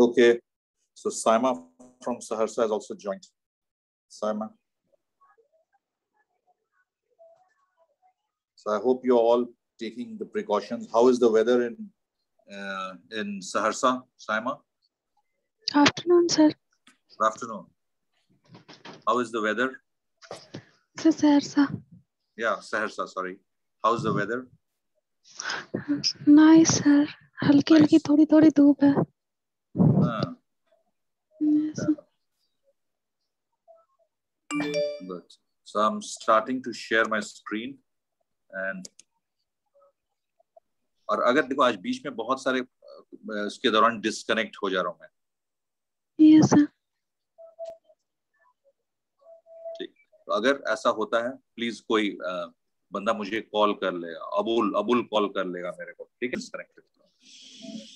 Okay, so Saima from Saharsa has also joined. Saima. So I hope you're all taking the precautions. How is the weather in Saharsa, Saima? Afternoon, sir. Good afternoon. How is the weather? Sir, Saharsa. Yeah, Saharsa, sorry. How's the weather? Nice, sir. हल्की हल्की थोड़ी थोड़ी धूप है. Yes. Good. So I'm starting to share my screen and और अगर देखो आज बीच में बहुत सारे उसके दौरान डिस्कनेक्ट हो जा रहा हूँ मैं. Yes, sir. ठीक. तो अगर ऐसा होता है प्लीज कोई बंदा मुझे कॉल कर लेगा. अबुल कॉल कर लेगा मेरे को. ठीक है. Disconnect.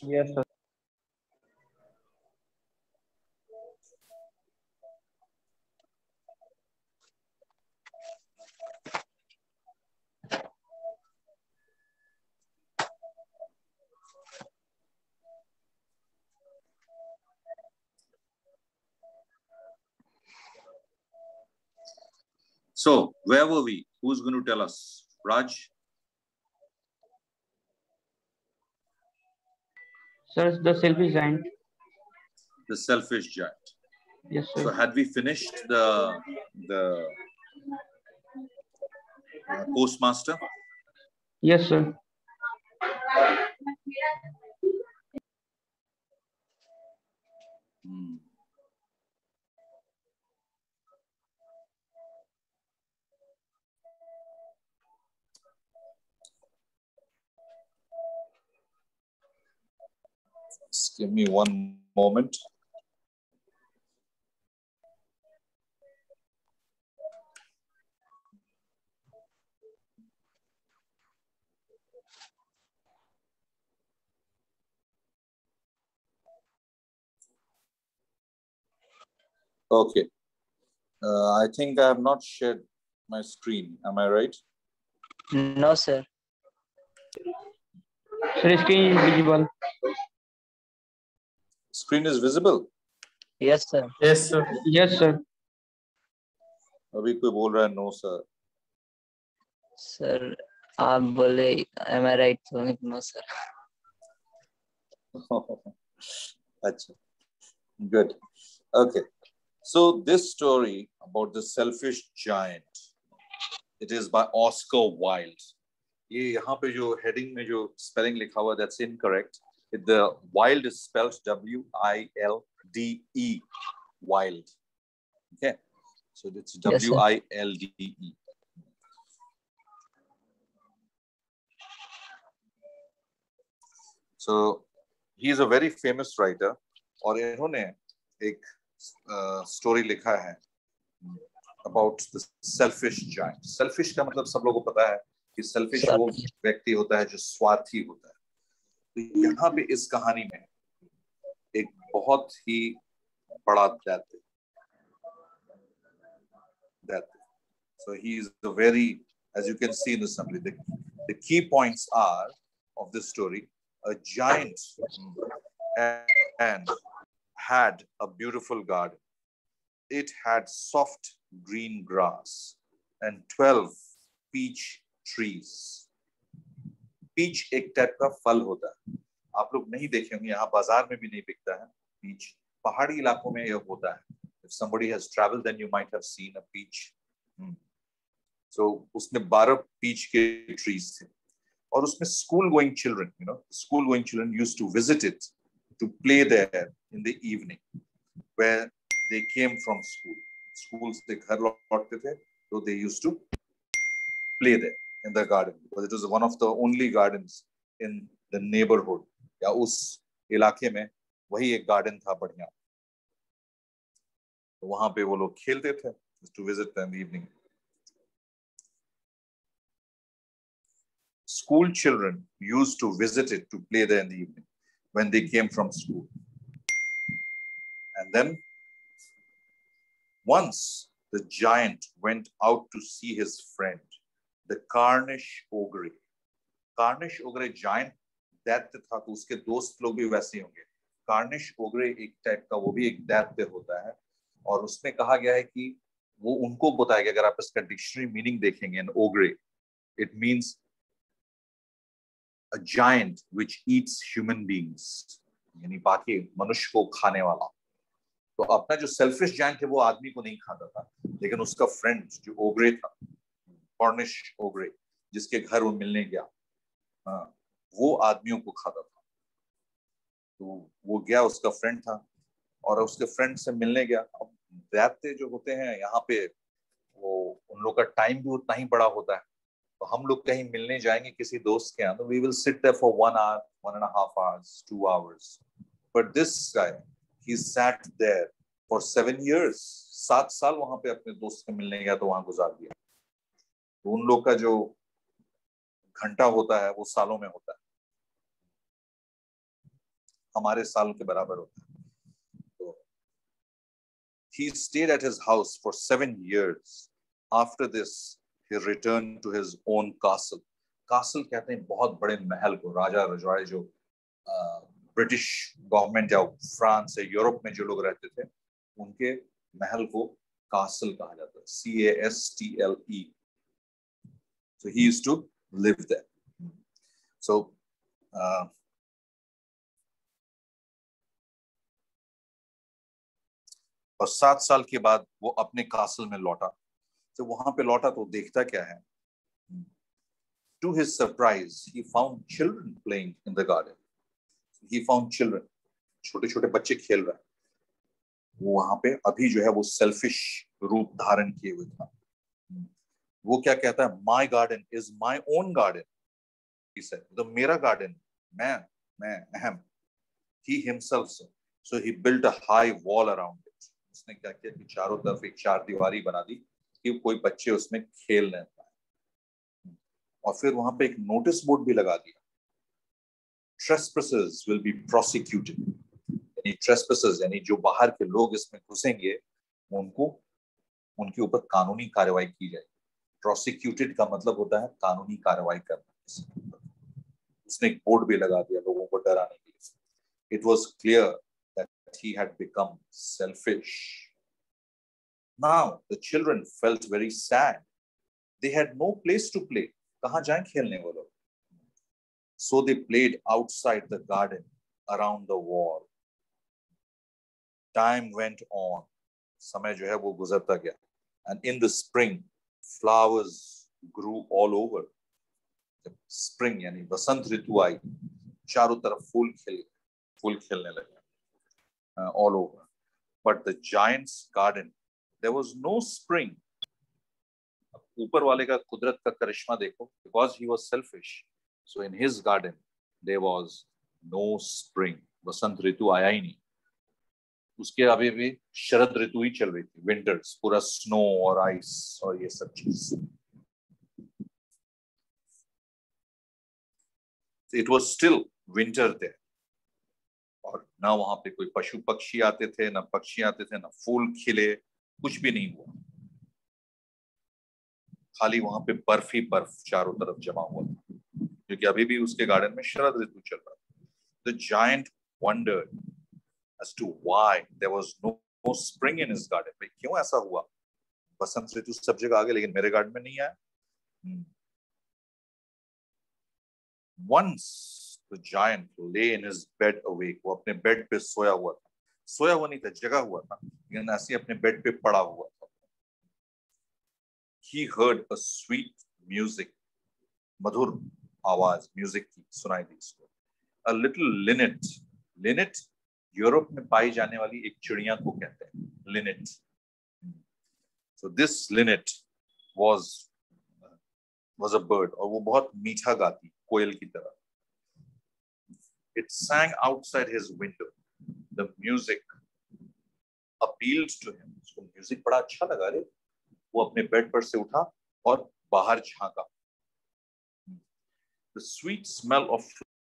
Yes sir. So, where were we? Who's going to tell us? Raj? Sir, the selfish giant. The selfish giant. Yes, sir. So, had we finished the postmaster? Yes, sir. Just give me one moment. Okay. I think I have not shared my screen. Am I right? No, sir. Sir, screen is visible. Screen is visible? Yes, sir. Yes, sir. Yes, sir. अभी कोई बोल रहा है no, sir. Sir, आप बोले am I right? No, sir. Achha. Good. Okay. So this story about the selfish giant, it is by Oscar Wilde. ये यहाँ पे जो heading में जो spelling लिखा हुआ, that's incorrect. The Wilde is spelled W-I-L-D-E. Wilde. Okay. So it's W-I-L-D-E. So he is a very famous writer. और इन्होंने एक story लिखा है about the selfish giant. Selfish का मतलब सब लोगों को पता है कि selfish वो व्यक्ति होता है जो स्वार्थी होता है. तो यहाँ पे इस कहानी में एक बहुत ही बड़ा दैत्य. So he is a very, as you can see in the summary, the key points are of this story: a giant and had a beautiful garden. It had soft green grass and 12 peach trees. Peach एक type का फल होता है. आप लोग नहीं देखे होंगे, यहाँ बाजार में भी नहीं बिकता है peach. पहाड़ी इलाकों में यह होता है. If somebody has traveled, then you might have seen a peach. So उसमें 12 peach के trees थे. और उसमें school-going children, school-going children used to visit it to play there in the evening, where they came from school. Schools से घर लौटते थे, so they used to play there in the garden because it was one of the only gardens in the neighborhood. या उस इलाके में वही एक garden था बढ़िया. तो वहाँ पे वो लोग खेलते थे, to visit them in the evening. School children used to visit it to play there in the evening when they came from school. And then once the giant went out to see his friend, the Cornish ogre. Cornish ogre giant दैत्य था, तो उसके दोस्त लोग भी वैसे होंगे. Cornish ओग्रे एक टाइप का वो भी एक दैत्य होता है, और उसमें कहा गया है कि वो उनको बताया गया, अगर आप इसका डिक्शनरी मीनिंग देखेंगे, an ogre it means a giant which eats human beings, यानी बाकी मनुष्य को खाने वाला। तो अपना जो सेल्फिश जायंट है वो आदमी को नहीं खाता था, लेकिन उसका फ्रेंड जो ओग्रे था, कॉर्निश ओग्रे, जिसके घर वो मिलने गया, वो आदमियों को खाता था। तो वो गया, उसका फ्रेंड था और उसके फ्रेंड से मिलने गया। अब दैत्य जो होते हैं यहाँ पे, वो उन लोग का टाइम भी उतना ही बड़ा होता है। तो हम लोग कहीं मिलने जाएंगे किसी दोस्त के यहाँ, तो we will sit there for 1 hour, 1.5 hours, 2 hours, but this guy he sat there for 7 years, 7 साल वहां पे अपने दोस्त से मिलने गया, तो वहां गुजार दिया। तो उन लोग का जो घंटा होता है वो सालों में होता है, हमारे साल के बराबर होता है। तो he stayed at his house for 7 years. After this, he returned to his own castle. Castle कहते हैं बहुत बड़े महल को, राजा रजवाड़े जो ब्रिटिश गवर्नमेंट या फ्रांस या यूरोप में जो लोग रहते थे, उनके महल को कासल कहा जाता है, CASTLE. So he used to live there. So और 7 साल के बाद वो अपने कासल में लौटा। तो वहां पे लौटा तो देखता क्या है, to his surprise he found children playing in the garden. He found children, छोटे छोटे बच्चे खेल रहे हैं। वो वहां पे अभी जो है वो सेल्फिश रूप धारण किए हुए था। वो क्या कहता है, my garden is my own garden, he said. तो मेरा गार्डन, मैं अहम, he himself said. So he built a high wall around it. उसने क्या किया कि चारों तरफ एक चार दीवारी बना दी कि कोई बच्चे उसमें खेल नहीं पाए। और फिर वहां पे एक नोटिस बोर्ड भी लगा दिया, trespassers will be prosecuted. यानी trespassers यानी जो बाहर के लोग इसमें घुसेंगे, उनको उनके ऊपर कानूनी कार्रवाई की जाएगी। प्रोसिक्यूटेड का मतलब होता है कानूनी कार्रवाई करना। उसने एक बोर्ड भी लगा दिया लोगों को डराने के लिए। It was clear that he had become selfish. Now the children felt very sad. They had no place to play. कहाँ जाएं खेलने वो लोग? So they played outside the garden around the wall. Time went on. समय जो है वो गुजरता गया. And in the spring, flowers grew all over. Spring यानी बसंत ऋतु आई, चारों तरफ फूल खिलने लगे, all over. But the giant's garden, there was no spring. ऊपर वाले का कुदरत का करिश्मा देखो, because he was selfish. So in his garden there was no spring. बसंत ऋतु आया ही नहीं। उसके अभी भी शरद ऋतु ही चल रही थी, विंटर्स, पूरा स्नो और आइस और ये सब चीज। It was still winter there. और ना वहां पे कोई पशु पक्षी आते थे, ना पक्षी आते थे, ना फूल खिले, कुछ भी नहीं हुआ। खाली वहां पे बर्फ ही बर्फ चारों तरफ जमा हुआ था, क्योंकि अभी भी उसके गार्डन में शरद ऋतु चल रहा था। The giant wondered as to why there was no spring in his garden. भाई क्यों ऐसा हुआ? बसंत ऋतु सब जगह आ गया, लेकिन मेरे गार्डन में नहीं आया। Once the giant lay in his bed awake. वो अपने बेड पे सोया हुआ था, सोया हुआ नहीं था, जगा हुआ था, लेकिन ऐसे अपने बेड पे पड़ा हुआ था। He heard a sweet music. मधुर आवाज म्यूजिक की सुनाई दी इसको। A little linnet. Linnet Europe में पाई जाने वाली एक चिड़िया को कहते हैं, linnet. So this linnet was a bird, और वो बहुत मीठा गाती, कोयल की तरह। It sang outside his window. The music appealed to him. उसको म्यूजिक बड़ा अच्छा लगा रे। वो अपने बेड पर से उठा और बाहर झांका। The sweet smell of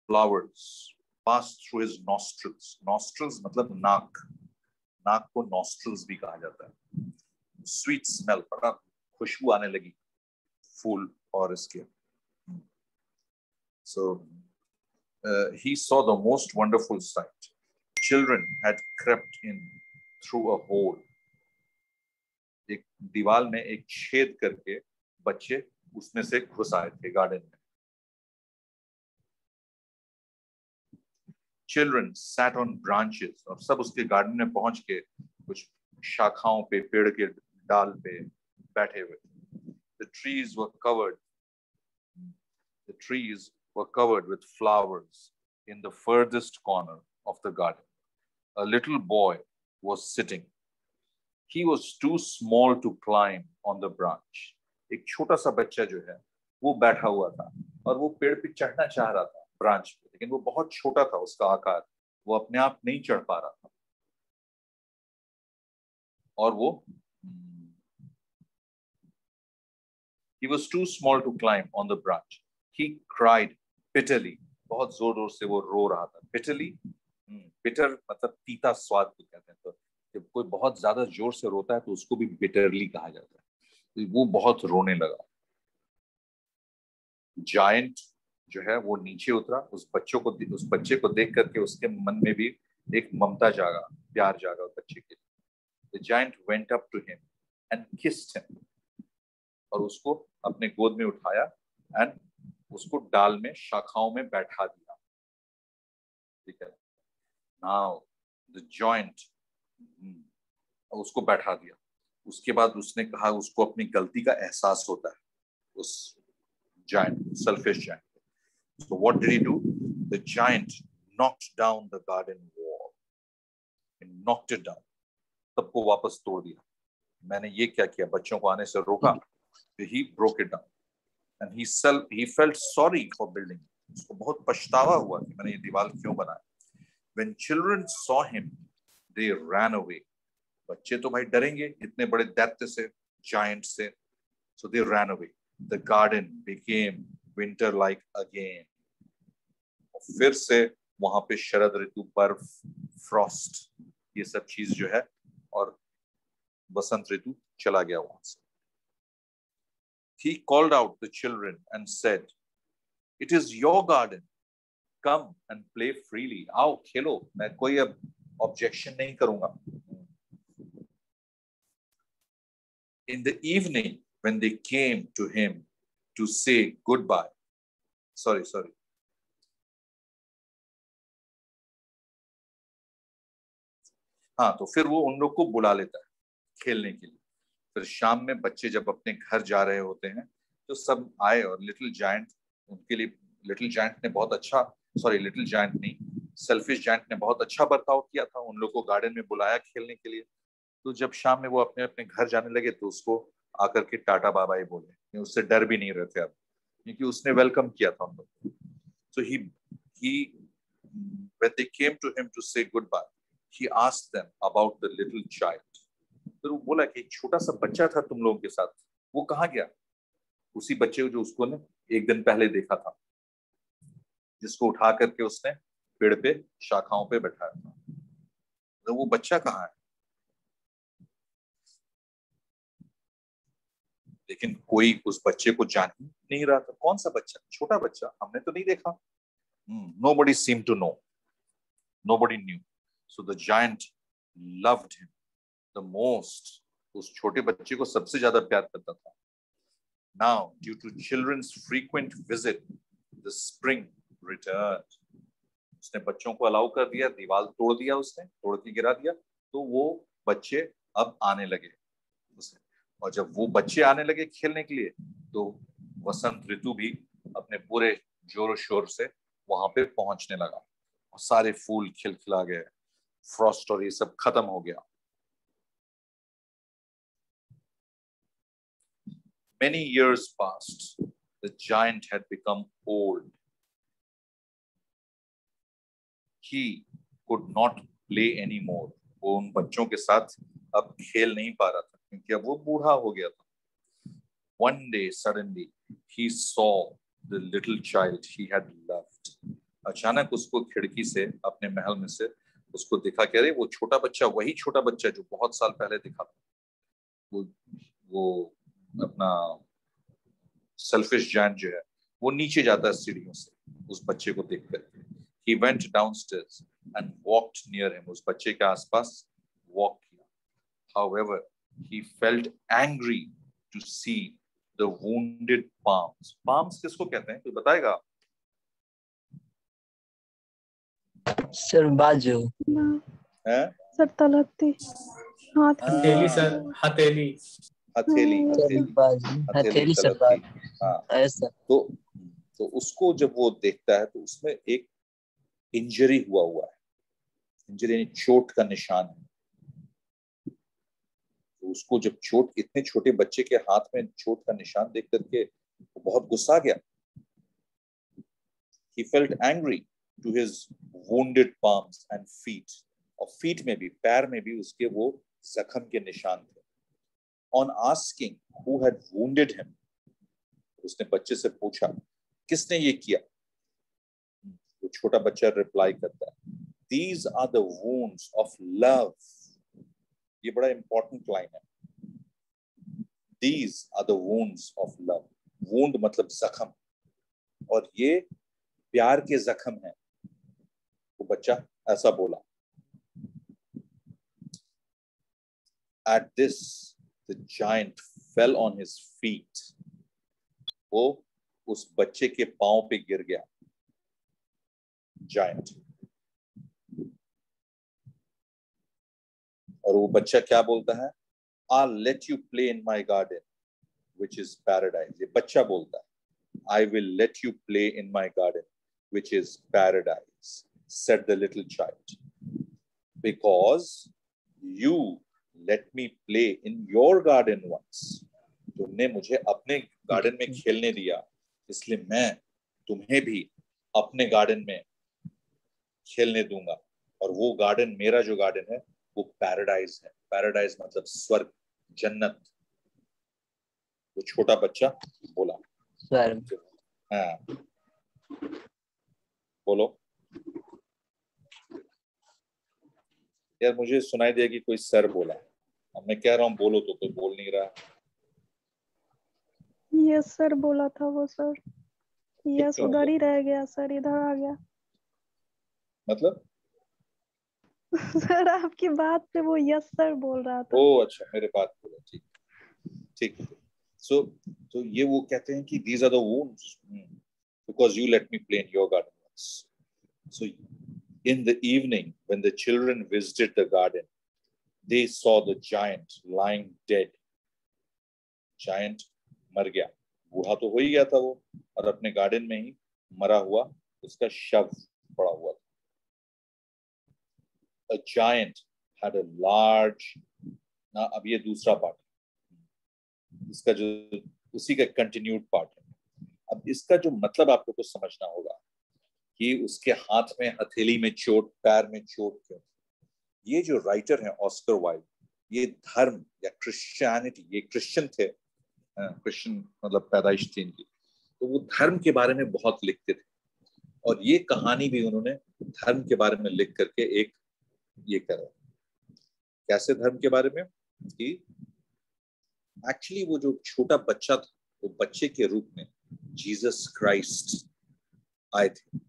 flowers passed through his nostrils. Nostrils मतलब नाक, नाक को nostrils भी कहा जाता है। Sweet smell, बड़ा खुशबू आने लगी फूल और इसके। So he saw the most wonderful sight. children had crept in through a hole. एक दीवार में एक छेद करके बच्चे उसमें से घुस आए थे गार्डन में. Children sat on branches, और सब उसके गार्डन में पहुंच के कुछ शाखाओं पे, पेड़ के डाल पे बैठे हुए. The trees were covered with flowers in the furthest corner of the garden. A little boy was sitting. He was too small to climb on the branch. एक छोटा सा बच्चा जो है वो बैठा हुआ था और वो पेड़ पे चढ़ना चाह रहा था, ब्रांच पे, लेकिन वो बहुत छोटा था, उसका आकार, वो अपने आप नहीं चढ़ पा रहा था. और वो He was too small to climb on the branch. He cried bitterly. बहुत जोर जोर से वो रो रहा था. Bitterly, bitter मतलब तीता स्वाद को कहते हैं. तो जब कोई बहुत ज्यादा जोर से रोता है तो उसको भी bitterly कहा जाता है. वो बहुत रोने लगा. Giant जो है वो नीचे उतरा. उस बच्चे को देख करके उसके मन में भी एक ममता जागा, प्यार जागा उस बच्चे के. The giant went up to him and kissed him. और उसको अपने गोद में उठाया एंड उसको डाल में, शाखाओं में बैठा दिया. ठीक है. नाउ द जॉइंट, उसको बैठा दिया. उसके बाद उसने कहा, उसको अपनी गलती का एहसास होता है उस giant, selfish giant. So what did he do? The giant knocked down the garden wall. He knocked it down. सबको वापस तोड़ दिया. मैंने ये क्या किया, बच्चों को आने से रोका. He broke it down, and he felt sorry for building it. उसको बहुत पछतावा हुआ कि मैंने ये दीवार क्यों बनाया. When children saw him, they ran away. बच्चे तो भाई डरेंगे इतने बड़े दैत्य से, giant से. So they ran away. The garden became winter-like again. और फिर से वहां पे शरद ऋतु, बर्फ, फ्रॉस्ट, ये सब चीज जो है, और बसंत ऋतु चला गया वहां से. He called out the children and said, "It is your garden. Come and play freely." आओ खेलो, मैं कोई अब objection नहीं करूंगा. In the evening, when they came to him to say goodbye, sorry. हाँ, तो फिर वो उन लोग को बुला लेता है खेलने के लिए. फिर शाम में बच्चे जब अपने घर जा रहे होते हैं तो सब आए, और लिटिल जायंट उनके लिए, लिटिल जायंट नहीं, सेल्फिश जायंट ने बहुत अच्छा बर्ताव किया था. उन लोग को गार्डन में बुलाया खेलने के लिए. तो जब शाम में वो अपने अपने घर जाने लगे तो उसको आकर के टाटा बाय बाय बोले. उससे डर भी नहीं रहे थे अब, क्योंकि उसने वेलकम किया था उन लोग को. So when they came to him to say goodbye, he asked them about the little child. तो वो बोला कि एक छोटा सा बच्चा था तुम लोगों के साथ, वो कहाँ गया? उसी बच्चे को जो उसको ने एक दिन पहले देखा था, जिसको उठा करके उसने पेड़ पे शाखाओं पे बैठाया था. तो वो बच्चा कहाँ है? लेकिन कोई उस बच्चे को जान ही नहीं रहा था. कौन सा बच्चा? छोटा बच्चा, हमने तो नहीं देखा. Nobody seemed to know. Nobody knew. So the giant loved him the most. उस छोटे बच्चे को सबसे ज्यादा प्यार करता था. Now, due to children's frequent visit, the spring returned. उसने बच्चों को अलाउ कर दिया, दीवार तोड़ दिया, उसने तोड़ के गिरा दिया, तो वो बच्चे अब आने लगे उसे. और जब वो बच्चे आने लगे खेलने के लिए, तो वसंत ऋतु भी अपने पूरे जोरों शोर से वहां पे पहुंचने लगा, और सारे फूल खिलखिला गए, फ्रॉस्ट और ये सब खत्म हो गया. Many years passed. The giant had become old. He could not play anymore. वो उन बच्चों के साथ अब खेल नहीं पा रहा था, क्योंकि अब वो बूढ़ा हो गया था. One day, suddenly, he saw the little child he had loved. अचानक उसको खिड़की से, अपने महल में से उसको दिखा कि अरे वो छोटा बच्चा, वही छोटा बच्चा जो बहुत साल पहले दिखा था. वो अपना सेल्फिश जायंट जो है वो नीचे जाता है सीढ़ियों से उस बच्चे को देख कर. He went downstairs and walked near him. उस बच्चे के आसपास walk किया. However, he felt angry to see the wounded palms. Palms किसको कहते हैं? कोई बताएगा? सर बाजू. हैं? सर तलहटी, हाथ की हथेली सर, हथेली हथेली, हाँ, हथेली, बाजू, हथेली सर तलहटी. बाजू. हाँ. ऐसा. तो उसको जब वो देखता है तो उसमें एक इंजरी हुआ है. इंजरी यानी चोट का निशान है. तो उसको जब चोट, इतने छोटे बच्चे के हाथ में चोट का निशान देख करके वो बहुत गुस्सा गया. He felt angry to his wounded palms and feet. और feet में भी, पैर में भी उसके वो जख्म के निशान थे. On asking who had wounded him, उसने बच्चे से पूछा किसने ये किया. वो छोटा बच्चा रिप्लाई करता है, These are the wounds of love. ये बड़ा इंपॉर्टेंट लाइन है. These are the wounds of love. Wound मतलब जख्म, और ये प्यार के जख्म है. वो बच्चा ऐसा बोला. At this, the giant fell on his feet. वो उस बच्चे के पांव पे गिर गया. Giant. और वो बच्चा क्या बोलता है? I'll let you play in my garden, which is paradise. ये बच्चा बोलता है, I will let you play in my garden, which is paradise, said the little child, because you let me play in your garden once. तुमने मुझे अपने garden में खेलने दिया, इसलिए मैं तुम्हें भी अपने गार्डन में खेलने दूंगा. और वो गार्डन, मेरा जो गार्डन है वो पैराडाइज है. पैराडाइज मतलब स्वर्ग, जन्नत. वो छोटा बच्चा बोला. स्वर्ग. हाँ, बोलो यार. मुझे सुनाई दिया कि कोई सर बोला. अब मैं कह रहा हूँ बोलो तो कोई बोल नहीं रहा. यस सर बोला था वो सर. यस क्यों? उधर ही रह गया सर, इधर आ गया. मतलब सर आपकी बात पे वो यस सर बोल रहा था. ओ अच्छा, मेरे बात बोला. ठीक ठीक. So ये वो कहते हैं कि these are the wounds because you let me play in your garden once. So in the evening when the children visited the garden, they saw the giant lying dead. Giant मर गया. बूढ़ा तो हो ही गया था वो, और अपने गार्डन में ही मरा हुआ उसका शव पड़ा हुआ था. A giant had a large. ना अब ये दूसरा पार्ट, इसका जो उसी का कंटिन्यूड पार्ट है. अब इसका जो मतलब आप लोग को समझना होगा कि उसके हाथ में हथेली में चोट, पैर में चोट क्यों. ये जो राइटर है ऑस्कर वाइल्ड, ये धर्म या क्रिश्चियनिटी, ये क्रिश्चियन थे. क्रिश्चियन मतलब पैदाइश थी इनकी, तो वो धर्म के बारे में बहुत लिखते थे. और ये कहानी भी उन्होंने धर्म के बारे में लिख करके एक ये करा. कैसे धर्म के बारे में कि एक्चुअली वो जो छोटा बच्चा था, वो बच्चे के रूप में जीसस क्राइस्ट आए थे.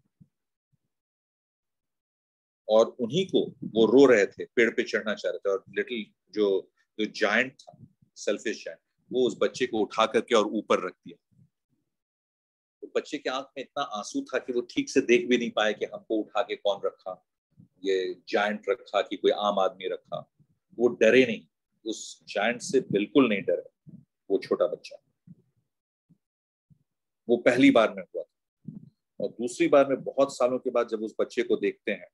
और उन्हीं को वो रो रहे थे, पेड़ पे चढ़ना चाह रहे थे. और लिटिल जो जायंट था, सेल्फिश जायंट, वो उस बच्चे को उठा करके और ऊपर रख दिया. तो बच्चे के आंख में इतना आंसू था कि वो ठीक से देख भी नहीं पाए कि हमको उठा के कौन रखा, ये जायंट रखा कि कोई आम आदमी रखा. वो डरे नहीं, उस जायंट से बिल्कुल नहीं डरे वो छोटा बच्चा. वो पहली बार में हुआ था. और दूसरी बार में बहुत सालों के बाद जब उस बच्चे को देखते हैं,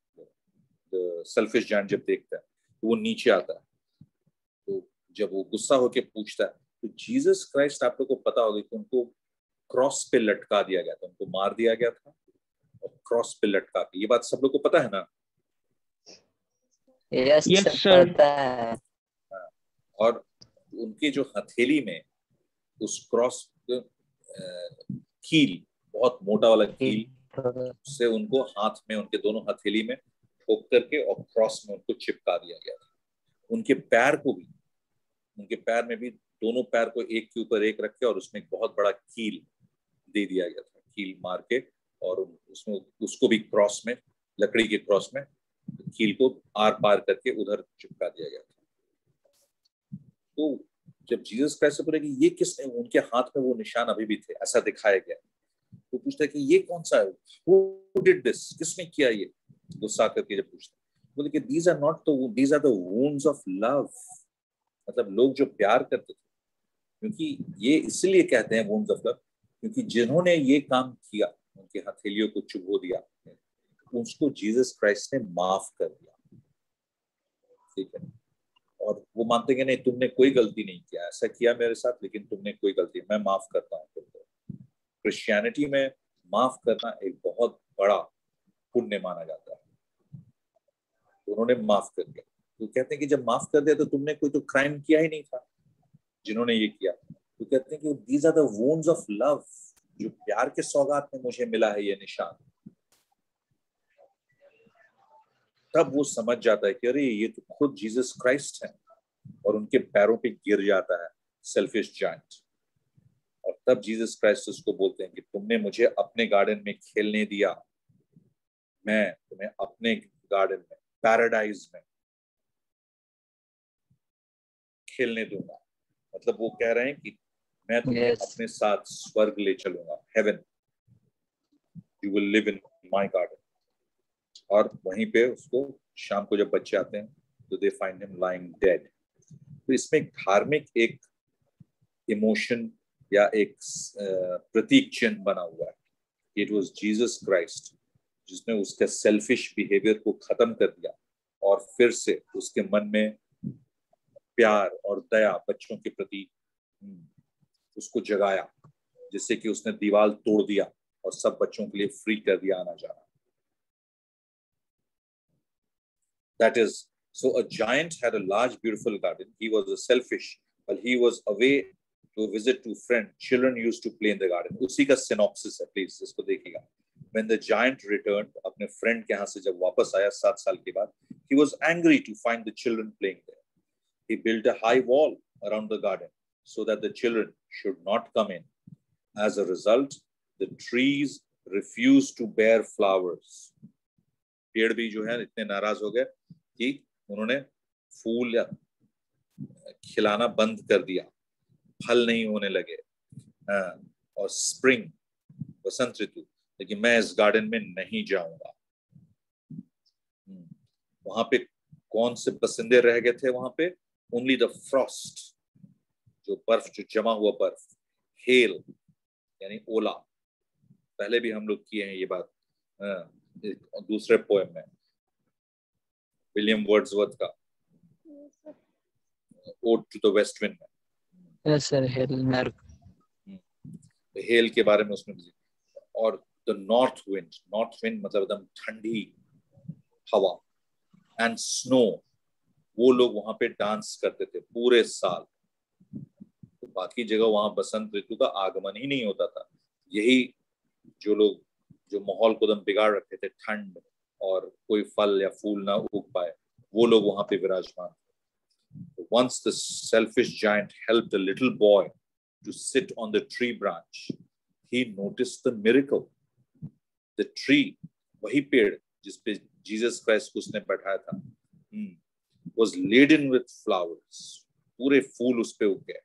सेल्फिश जायंट जब देखता है तो वो नीचे आता है. तो जब वो गुस्सा होकर पूछता है, तो जीसस क्राइस्ट, आप लोग को पता होगा कि उनको क्रॉस पे लटका दिया गया था, उनको मार दिया गया था और क्रॉस पे लटका के. ये बात सब लोग को पता है ना? Yes Yes, sir sir. पता है. और उनके जो हथेली में उस क्रॉस कील, बहुत मोटा वाला कील, से उनको हाथ में, उनके दोनों हथेली में ठोक करके और क्रॉस में उनको चिपका दिया गया था. उनके पैर को भी, उनके पैर में भी दोनों पैर को एक के ऊपर एक रख के और उसमें एक बहुत बड़ा कील दे दिया गया था, कील मार के. और उसमें उसको भी क्रॉस में, लकड़ी के क्रॉस में कील को आर पार करके उधर चिपका दिया गया था। तो जब जीसस क्राइस्ट से बोले कि ये किसने, उनके हाथ में वो निशान अभी भी थे, ऐसा दिखाया गया, तो पूछता है कि ये कौन सा है, Who did this? किसने किया ये, गुस्सा करके जब पूछता है, बोले कि these are the wounds of love, मतलब लोग जो प्यार करते थे, क्योंकि ये इसलिए कहते हैं wounds of love, क्योंकि जिन्होंने ये काम किया, उनके हथेलियों को चुभो दिया, उसको जीसस क्राइस्ट ने माफ कर दिया, ठीक है। और वो मानते हैं नहीं, तुमने कोई गलती नहीं किया, ऐसा किया मेरे साथ, लेकिन तुमने कोई गलती, मैं माफ करता हूँ तुमको। क्रिश्चियनिटी में माफ करना एक बहुत बड़ा पुण्य माना जाता है, तो उन्होंने माफ कर दिया। तो कहते हैं कि जब माफ कर दिया तो तुमने कोई तो क्राइम किया ही नहीं था जिन्होंने ये किया। तो कहते हैं कि these are the wounds of love, जो प्यार के सौगात में मुझे मिला है ये निशान। तब वो समझ जाता है कि अरे ये तो खुद जीसस क्राइस्ट है, और उनके पैरों पे गिर जाता है सेल्फिश जायंट। और तब जीसस क्राइस्ट उसको बोलते हैं कि तुमने मुझे अपने गार्डन में खेलने दिया, मैं तुम्हें अपने गार्डन में, पैराडाइज में खेलने दूंगा। मतलब वो कह रहे हैं कि मैं तुम्हें अपने साथ स्वर्ग ले चलूंगा, heaven, you will live in my garden. और वहीं पे उसको शाम को जब बच्चे आते हैं तो they find him lying dead. तो इसमें धार्मिक एक इमोशन या एक प्रतीक चिन्ह बना हुआ है। इट वाज जीसस क्राइस्ट जिसने उसके सेल्फिश बिहेवियर को खत्म कर दिया और फिर से उसके मन में प्यार और दया बच्चों के प्रति उसको जगाया, जिससे कि उसने दीवार तोड़ दिया और सब बच्चों के लिए फ्री कर दिया आना जाना। That is, so a giant had a large, beautiful garden. He was a selfish. While he was away to visit two friends, children used to play in the garden. उसी का synopsis है, please इसको देखिएगा। When the giant returned, अपने friend के यहाँ से जब वापस आया 7 साल के बाद, he was angry to find the children playing there. He built a high wall around the garden so that the children should not come in. As a result, the trees refused to bear flowers. पेड़ भी जो है इतने नाराज हो गए कि उन्होंने फूल खिलाना बंद कर दिया, फल नहीं होने लगे। और स्प्रिंग, बसंत ऋतु, लेकिन मैं इस गार्डन में नहीं जाऊंगा। वहां पे कौन से बसिंदे रह गए थे? वहां पे ओनली द फ्रॉस्ट, जो बर्फ, जो जमा हुआ बर्फ, हेल यानी ओला। पहले भी हम लोग किए हैं ये बात दूसरे पोएम में, विलियम वर्ड्सवर्थ का ode to the West Wind में। यस सर, हेल, हेल के बारे में उसमें। और द नॉर्थ विंड मतलब एकदम ठंडी हवा, एंड स्नो, वो लोग वहां पे डांस करते थे पूरे साल। तो बाकी जगह वहां बसंत ऋतु का आगमन ही नहीं होता था। यही जो लोग जो माहौल को एकदम बिगाड़ रखे थे, ठंड और कोई फल या फूल ना उग पाए, वो लोग वहां पे विराजमान थे। Once the selfish giant helped a little boy to sit on the tree branch, he noticed the miracle. The tree, वही पेड़ जिस पे जीसस क्राइस्ट को उसने बैठाया था, was laden with flowers. पूरे फूल उस पे उग गए।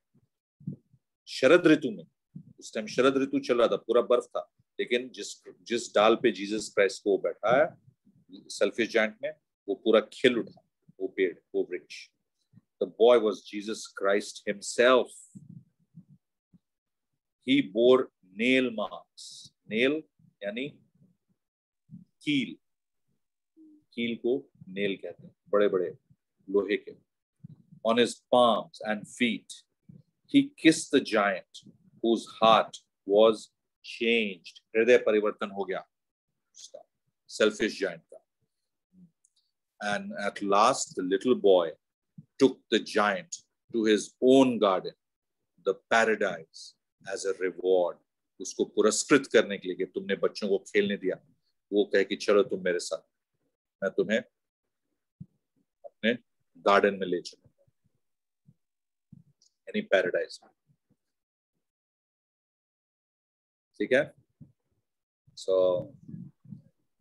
शरद ऋतु में, उस टाइम शरद ऋतु चल रहा था, पूरा बर्फ था, लेकिन जिस डाल पे जीसस क्राइस्ट को बैठाया सेल्फिश जायंट ने, वो पूरा खिल उठा, वो पेड़, वो वृक्ष। The boy was Jesus Christ himself. He bore nail marks. Nail यानी कील, कील को नेल कहते हैं, बड़े बड़े लोहे के। On his palms and feet, he kissed the giant whose heart was changed. हृदय परिवर्तन हो गया उसका, selfish giant का। And at last the little boy took the giant to his own garden, the paradise, as a reward. उसको पुरस्कृत करने के लिए कि तुमने बच्चों को खेलने दिया, वो कहे कि चलो तुम मेरे साथ, मैं तुम्हें अपने गार्डन में ले चलूंगा, यानी पैराडाइज में। ठीक है? So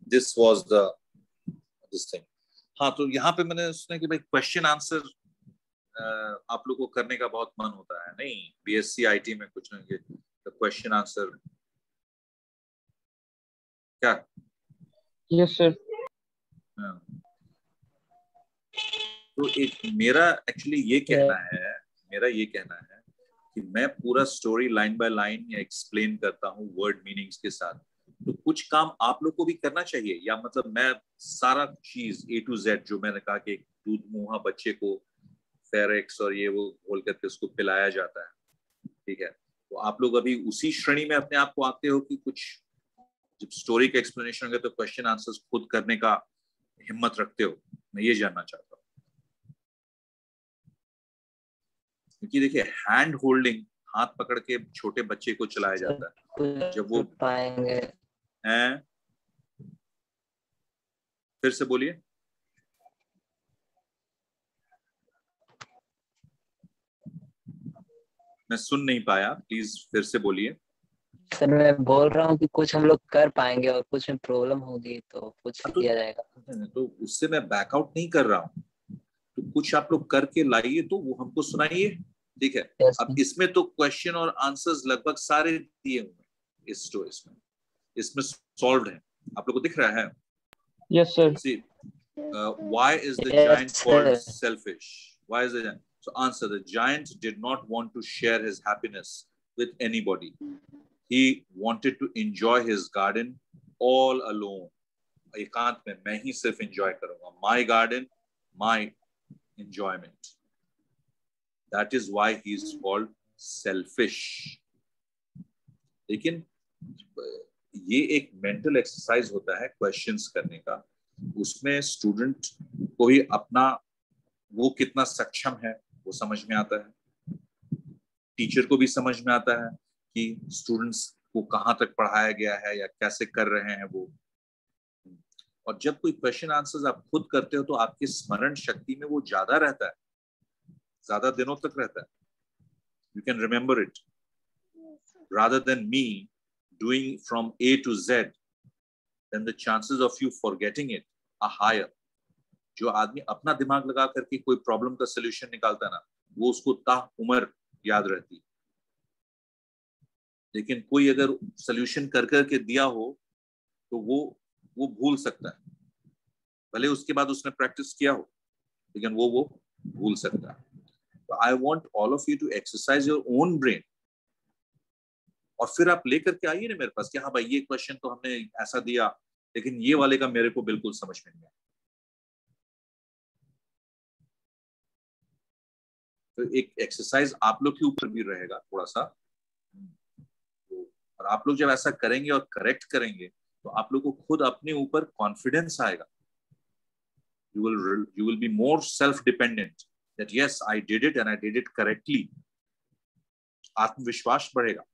this was this thing. हाँ, तो यहाँ पे मैंने सुना कि भाई क्वेश्चन आंसर आप लोग को करने का बहुत मन होता है, नहीं? बीएससी आईटी में कुछ नहीं, क्वेश्चन आंसर क्या? Yes sir. हाँ। तो एक मेरा एक्चुअली ये कहना है कि मैं पूरा स्टोरी लाइन बाय लाइन या एक्सप्लेन करता हूँ वर्ड मीनिंग्स के साथ, तो कुछ काम आप लोग को भी करना चाहिए, या मतलब मैं सारा चीज A to Z जो मैंने कहा कि एक दूध मुहा बच्चे को फेरेक्स और ये वो बोल करके उसको पिलाया जाता है, ठीक है, तो आप लोग अभी उसी श्रेणी में अपने आप को आते हो कि कुछ जब स्टोरी का एक्सप्लेनेशन होगा तो क्वेश्चन आंसर्स खुद करने का हिम्मत रखते हो? मैं ये जानना चाहता हूँ, क्योंकि देखिए हैंड होल्डिंग, हाथ पकड़ के छोटे बच्चे को चलाया जाता है, जब वो पाएंगे हैं, फिर से बोलिए। मैं सुन नहीं पाया, प्लीज फिर से बोलिए। सर। मैं बोल रहा हूँ कि कुछ हम लोग कर पाएंगे और कुछ में प्रॉब्लम होगी तो कुछ किया जाएगा। तो उससे मैं बैकआउट नहीं कर रहा हूँ, तो कुछ आप लोग करके लाइए तो वो हमको सुनाइए, ठीक है। अब इसमें तो क्वेश्चन और आंसर्स लगभग सारे दिए हुए हैं इस स्टोरीज में, इसमें सॉल्व्ड है, आप लोग को दिख रहा है? Yes sir. See, why is the giant called selfish? Why is the giant? So answer, the giant did not want to share his happiness with anybody. He wanted to enjoy his garden all alone. एकांत में मैं ही सिर्फ enjoy करूंगा, my garden, my enjoyment. That is why he is called selfish. लेकिन ये एक mental exercise होता है क्वेश्चंस करने का, उसमें स्टूडेंट को ही अपना वो कितना सक्षम है वो समझ में आता है, टीचर को भी समझ में आता है कि स्टूडेंट्स को कहाँ तक पढ़ाया गया है या कैसे कर रहे हैं वो। और जब कोई क्वेश्चन आंसर्स आप खुद करते हो तो आपकी स्मरण शक्ति में वो ज्यादा रहता है, ज्यादा दिनों तक रहता है, you can remember it rather than me doing from A to Z, then the chances of you forgetting it are higher. जो आदमी अपना दिमाग लगा करके कोई प्रॉब्लम का सोल्यूशन निकालता है ना, वो उसको ताउम्र याद रहती है, लेकिन कोई अगर सोल्यूशन कर करके दिया हो तो वो भूल सकता है, भले उसके बाद उसने प्रैक्टिस किया हो, लेकिन वो भूल सकता है। तो I want all of you to exercise your own brain, और फिर आप लेकर के आइए ना मेरे पास कि हाँ भाई ये क्वेश्चन तो हमने ऐसा दिया, लेकिन ये वाले का मेरे को बिल्कुल समझ में नहीं आया। तो एक एक्सरसाइज आप लोग के ऊपर भी रहेगा थोड़ा सा, और आप लोग जब ऐसा करेंगे और करेक्ट करेंगे तो आप लोग को खुद अपने ऊपर कॉन्फिडेंस आएगा, you will be more self dependent that yes I did it and I did it correctly. आत्मविश्वास बढ़ेगा।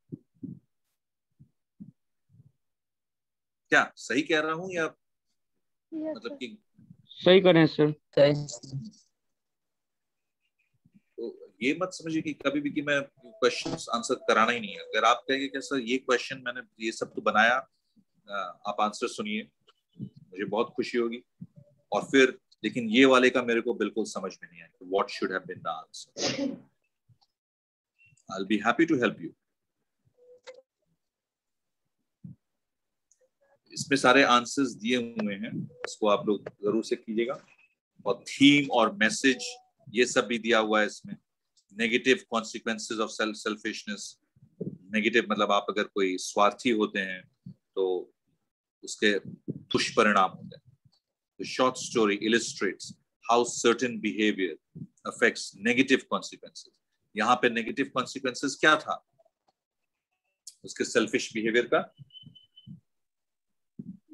क्या सही कह रहा हूं या मतलब कि सही करें सर? तो ये मत समझिए कि कभी भी कि मैं क्वेश्चंस आंसर कराना ही नहीं है। अगर आप कहेंगे कि सर ये क्वेश्चन मैंने ये सब तो बनाया, आप आंसर सुनिए, मुझे बहुत खुशी होगी, और फिर लेकिन ये वाले का मेरे को बिल्कुल समझ में नहीं आया, what should have been the answer. I will be happy to help you. इसमें सारे आंसर्स दिए हुए हैं, इसको आप लोग जरूर से कीजिएगा, और थीम और मैसेज ये सब भी दिया हुआ है इसमें। Negative consequences of selfishness, negative मतलब आप अगर कोई स्वार्थी होते हैं तो उसके दुष्परिणाम होते हैं। The short story illustrates how certain behavior affects negative consequences. यहाँ पे negative consequences क्या था उसके selfish behavior का?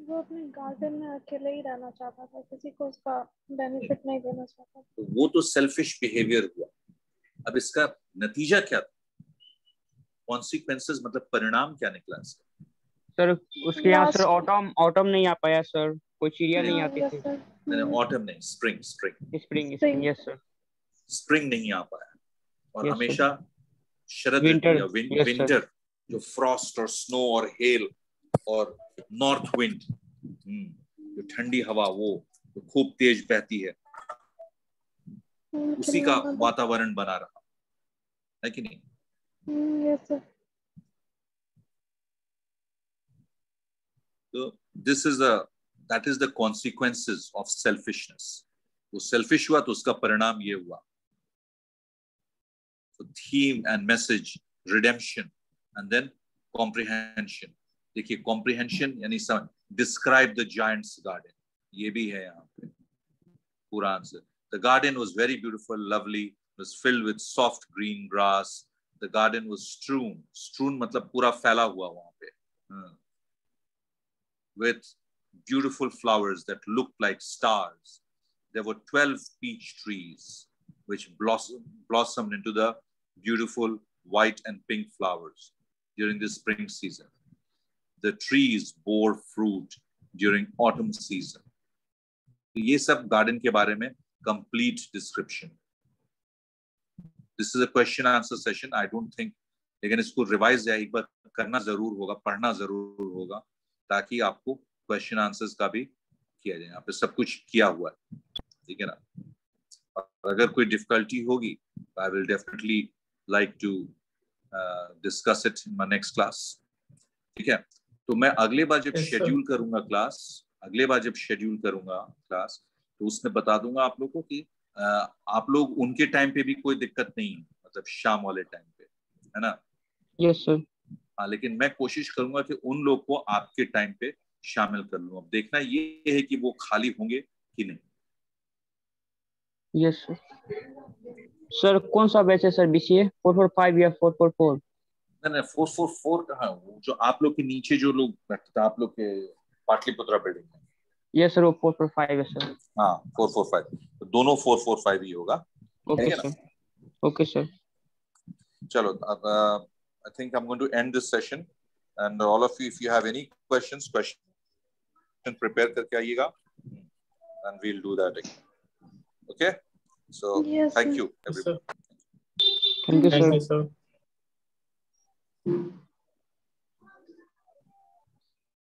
वो अपने गार्डन में अकेले ही रहना चाहता था, किसी को उसका बेनिफिट नहीं देना चाहता था। तो वो तो selfish behavior हुआ। अब इसका नतीजा क्या था? Consequences मतलब परिणाम क्या निकला इसका? सर उसके यहाँ सर ऑटम नहीं आ पाया सर, कोई चिड़िया नहीं आती थी। नहीं, ऑटम नहीं, स्प्रिंग। Yes sir. स्प्रिंग नहीं आ पाया, और Yes, हमेशा शरद Winter, या yes, विंटर, जो फ्रॉस्ट और स्नो और हेल और नॉर्थ विंड, जो ठंडी हवा, वो तो खूब तेज बहती है, उसी का वातावरण बना रहा है कि नहीं? Yes sir. तो that is the consequences of selfishness. वो selfish हुआ तो उसका परिणाम ये हुआ. So theme and message, redemption, and then comprehension. देखिए comprehension यानी समझ, describe the giant's garden. ये भी है यहाँ पे पूरा answer. The garden was very beautiful, lovely, was filled with soft green grass. The garden was strewn. Strewn मतलब पूरा फैला हुआ वहाँ पे. With beautiful flowers that looked like stars. There were 12 peach trees which blossomed into the beautiful white and pink flowers during the spring season. The trees bore fruit during autumn season. ये सब garden के बारे में complete description. This is a question answer session. I don't think, लेकिन इसको revise या एक बार करना जरूर होगा, पढ़ना जरूर होगा, ताकि आपको क्वेश्चन आंसर्स का भी किया जाए. यहाँ पे सब कुछ किया हुआ है, ठीक है ना? और अगर कोई डिफिकल्टी होगी, I will definitely like to discuss it in my next class. ठीक है, तो मैं अगले बार जब शेड्यूल करूंगा क्लास, तो उसमें बता दूंगा आप लोगों को कि आप लोग उनके टाइम पे भी कोई दिक्कत नहीं है, मतलब शाम वाले टाइम पे, है ना? Yes sir. हाँ, लेकिन मैं कोशिश करूंगा कि उन लोग को आपके टाइम पे शामिल कर लूं. अब देखना ये है कि वो खाली होंगे कि नहीं. Yes sir. सर कौन सा बैच है सर? BCA 445 या 444? नहीं, 444 कहाँ? वो जो आप लोग के नीचे जो लोग बैठते हैं, आप लोग के पाटलिपुत्रा बिल्डिंग में. यस सर, वो 445 है सर. हाँ, 445, तो दोनों 445 ही होगा. Okay sir. Okay sir. चलो, अब I think I'm going to end this session, and all of you, if you have any questions, prepare करके आइएगा, and we'll do that again. Okay? So, Yes, thank sir. you, everybody. Thank you, sir. Thank you, sir.